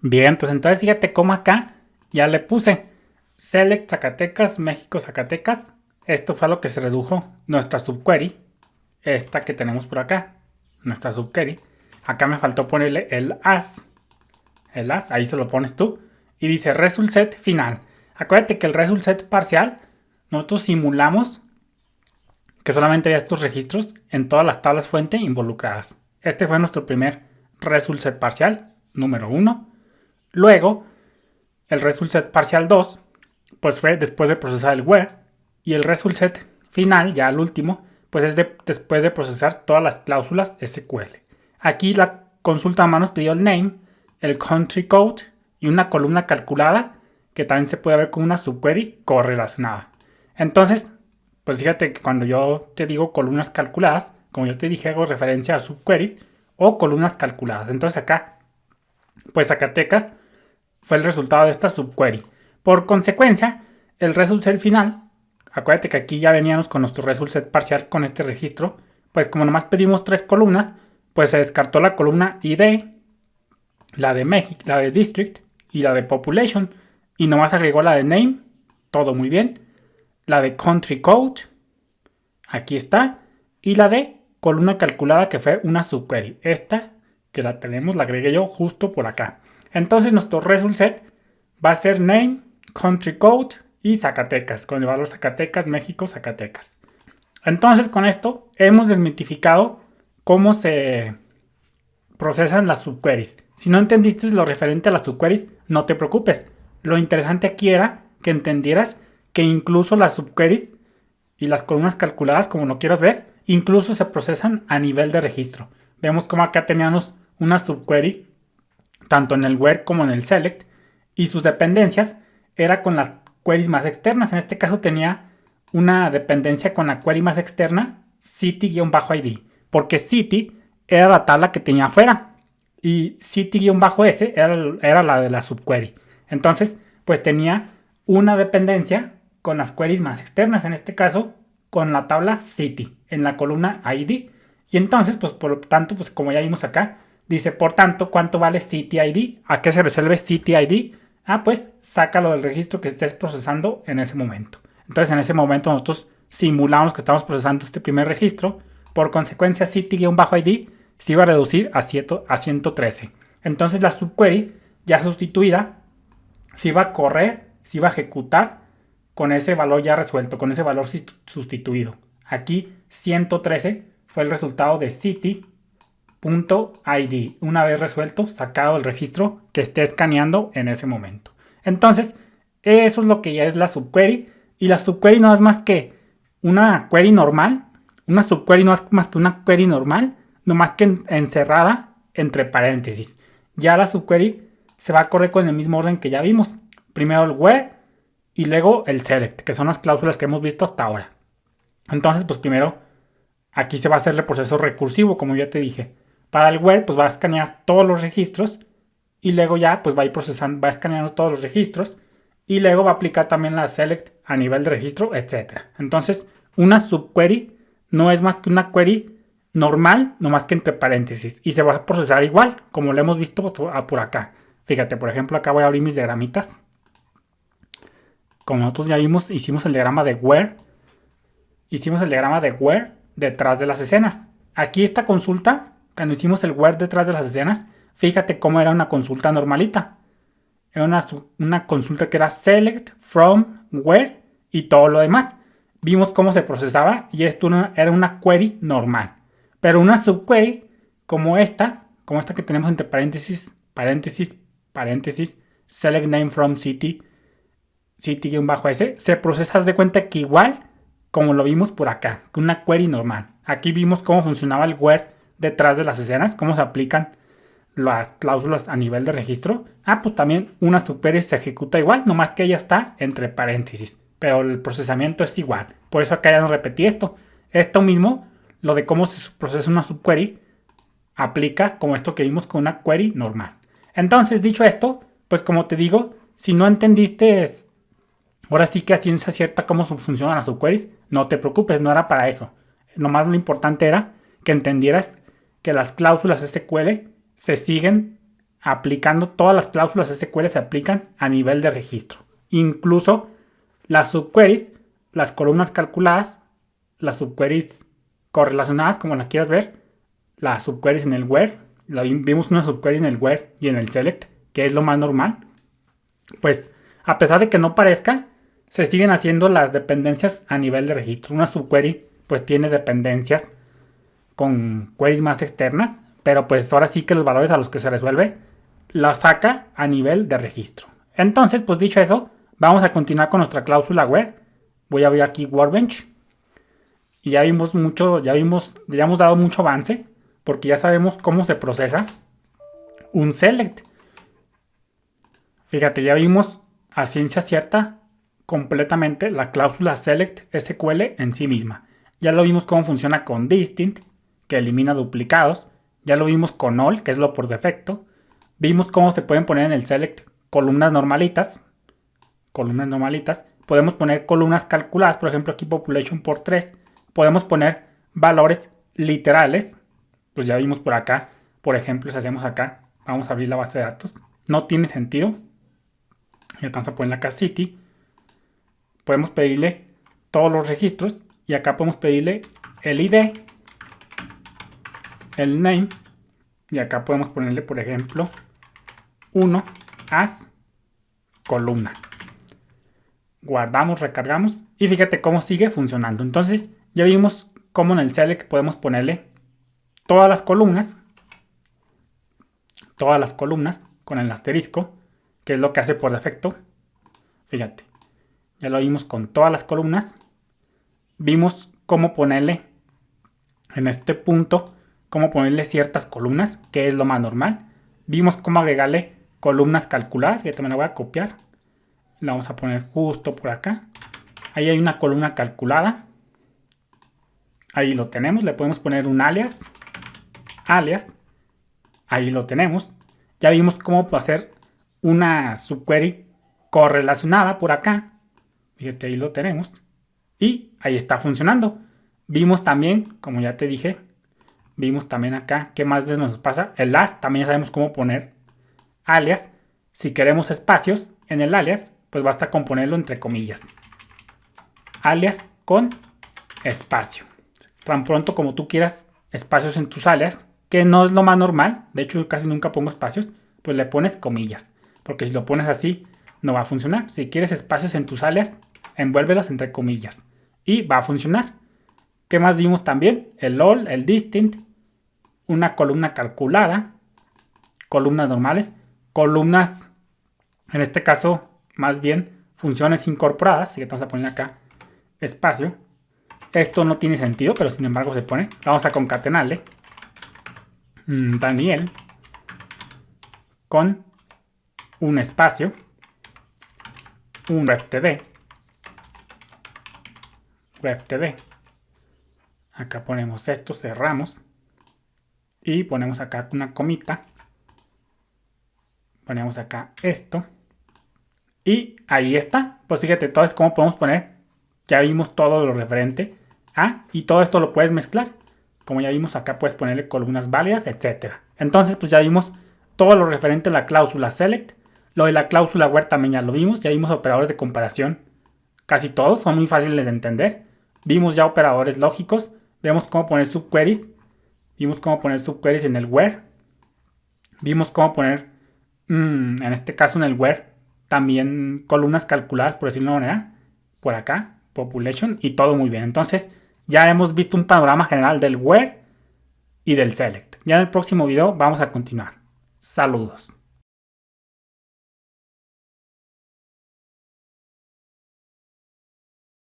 Bien, pues entonces fíjate cómo acá ya le puse Select Zacatecas, México, Zacatecas. Esto fue a lo que se redujo nuestra subquery, esta que tenemos por acá, nuestra subquery. Acá me faltó ponerle ahí se lo pones tú. Y dice result set final. Acuérdate que el result set parcial, nosotros simulamos que solamente había estos registros en todas las tablas fuente involucradas. Este fue nuestro primer result set parcial, número 1. Luego, el result set parcial 2, pues fue después de procesar el where. Y el result set final, ya el último, pues es después de procesar todas las cláusulas SQL. Aquí la consulta a manos pidió el name, el country code y una columna calculada que también se puede ver con una subquery correlacionada. Entonces, pues fíjate que cuando yo te digo columnas calculadas, como yo te dije, hago referencia a subqueries o columnas calculadas. Entonces acá, pues Zacatecas fue el resultado de esta subquery. Por consecuencia, el result set final, acuérdate que aquí ya veníamos con nuestro result set parcial con este registro, pues como nomás pedimos 3 columnas, pues se descartó la columna ID, la de México, la de District y la de Population, y nomás agregó la de Name, todo muy bien, la de Country Code, aquí está, y la de columna calculada que fue una subquery. Esta que la tenemos, la agregué yo justo por acá. Entonces nuestro result set va a ser name, country code y Zacatecas, con el valor Zacatecas, México, Zacatecas. Entonces con esto hemos desmitificado cómo se procesan las subqueries. Si no entendiste lo referente a las subqueries, no te preocupes. Lo interesante aquí era que entendieras que incluso las subqueries y las columnas calculadas, como lo quieras ver, incluso se procesan a nivel de registro. Vemos como acá teníamos una subquery tanto en el where como en el select, y sus dependencias era con las queries más externas. En este caso tenía una dependencia con la query más externa, city-id, porque city era la tabla que tenía afuera y city-s era la de la subquery. Entonces, pues tenía una dependencia con las queries más externas, en este caso con la tabla city en la columna id. Y entonces, pues por lo tanto, pues como ya vimos acá, dice, por tanto, ¿cuánto vale CityID? ¿A qué se resuelve CityID? Pues sácalo del registro que estés procesando en ese momento. Entonces, en ese momento nosotros simulamos que estamos procesando este primer registro. Por consecuencia, City-ID se iba a reducir a 113. Entonces, la subquery ya sustituida se iba a correr, se iba a ejecutar con ese valor ya resuelto, con ese valor sustituido. Aquí, 113 fue el resultado de City .id, una vez resuelto, sacado el registro que esté escaneando en ese momento. Entonces, eso es lo que ya es la subquery. Y la subquery no es más que una query normal. Una subquery no es más que una query normal, no más que encerrada entre paréntesis. Ya la subquery se va a correr con el mismo orden que ya vimos. Primero el where y luego el select, que son las cláusulas que hemos visto hasta ahora. Entonces, pues primero aquí se va a hacer el proceso recursivo, como ya te dije. Para el where, pues va a escanear todos los registros y luego ya pues va a ir procesando, va escaneando todos los registros y luego va a aplicar también la select a nivel de registro, etc. Entonces, una subquery no es más que una query normal, no más que entre paréntesis, y se va a procesar igual, como lo hemos visto por acá. Fíjate, por ejemplo, acá voy a abrir mis diagramitas. Como nosotros ya vimos, hicimos el diagrama de where. Hicimos el diagrama de where detrás de las escenas. Aquí esta consulta, cuando hicimos el where detrás de las escenas, fíjate cómo era una consulta normalita. Era una consulta que era select, from, where y todo lo demás. Vimos cómo se procesaba y esto era una query normal. Pero una subquery como esta que tenemos entre paréntesis, paréntesis, paréntesis, select name from city, city-s, se procesa, haz de cuenta que igual como lo vimos por acá, que una query normal. Aquí vimos cómo funcionaba el where detrás de las escenas, cómo se aplican las cláusulas a nivel de registro. Pues también una subquery se ejecuta igual, nomás que ella está entre paréntesis, pero el procesamiento es igual. Por eso acá ya no repetí esto. Esto mismo, lo de cómo se procesa una subquery, aplica como esto que vimos con una query normal. Entonces, dicho esto, pues como te digo, si no entendiste ahora sí que a ciencia cierta cómo funcionan las subqueries, no te preocupes, no era para eso. Nomás lo importante era que entendieras que las cláusulas SQL se siguen aplicando todas las cláusulas SQL se aplican a nivel de registro. Incluso las subqueries, las columnas calculadas, las subqueries correlacionadas, como las quieras ver, las subqueries en el where, vimos una subquery en el where y en el select, que es lo más normal. Pues a pesar de que no parezca, se siguen haciendo las dependencias a nivel de registro. Una subquery pues tiene dependencias con queries más externas, pero pues ahora sí que los valores a los que se resuelve la saca a nivel de registro. Entonces, pues dicho eso, vamos a continuar con nuestra cláusula where. Voy a abrir aquí Workbench. Y ya hemos dado mucho avance, porque ya sabemos cómo se procesa un select. Fíjate, ya vimos a ciencia cierta completamente la cláusula select SQL en sí misma. Ya lo vimos cómo funciona con distinct, que elimina duplicados. Ya lo vimos con all, que es lo por defecto. Vimos cómo se pueden poner en el select columnas normalitas. Podemos poner columnas calculadas, por ejemplo aquí population por 3. Podemos poner valores literales. Pues ya vimos por acá. Por ejemplo, si hacemos acá, vamos a abrir la base de datos. No tiene sentido. Y vamos a poner acá city. Podemos pedirle todos los registros. Y acá podemos pedirle el ID, el name. Y acá podemos ponerle, por ejemplo, 1 as columna. Guardamos, recargamos. Y fíjate cómo sigue funcionando. Entonces ya vimos cómo en el select podemos ponerle todas las columnas con el asterisco, que es lo que hace por defecto. Fíjate, ya lo vimos con todas las columnas. Vimos cómo ponerle en este punto, cómo ponerle ciertas columnas, que es lo más normal. Vimos cómo agregarle columnas calculadas, que también la voy a copiar. La vamos a poner justo por acá. Ahí hay una columna calculada. Ahí lo tenemos, le podemos poner un alias. Ahí lo tenemos. Ya vimos cómo hacer una subquery correlacionada por acá. Fíjate, ahí lo tenemos. Y ahí está funcionando. Vimos también, como ya te dije, vimos también acá, ¿qué más nos pasa? El as, también sabemos cómo poner alias. Si queremos espacios en el alias, pues basta con ponerlo entre comillas. Alias con espacio. Tan pronto como tú quieras espacios en tus alias, que no es lo más normal, de hecho yo casi nunca pongo espacios, pues le pones comillas, porque si lo pones así no va a funcionar. Si quieres espacios en tus alias, envuélvelos entre comillas y va a funcionar. ¿Qué más vimos también? El all, el distinct, una columna calculada, columnas normales, columnas, en este caso más bien funciones incorporadas, así que vamos a poner acá espacio. Esto no tiene sentido, pero sin embargo se pone. Vamos a concatenarle Daniel con un espacio, un webtd. Acá ponemos esto, cerramos y ponemos acá una comita. Ponemos acá esto y ahí está. Pues fíjate, todo es como podemos poner. Ya vimos todo lo referente a, y todo esto lo puedes mezclar. Como ya vimos acá, puedes ponerle columnas válidas, etcétera. Entonces pues ya vimos todo lo referente a la cláusula select. Lo de la cláusula where también ya lo vimos. Ya vimos operadores de comparación. Casi todos son muy fáciles de entender. Vimos ya operadores lógicos. Vemos cómo poner subqueries. Vimos cómo poner subqueries en el where. Vimos cómo poner, en este caso en el where, también columnas calculadas, por decirlo de una manera. Por acá, population, y todo muy bien. Entonces ya hemos visto un panorama general del where y del select. Ya en el próximo video vamos a continuar. Saludos.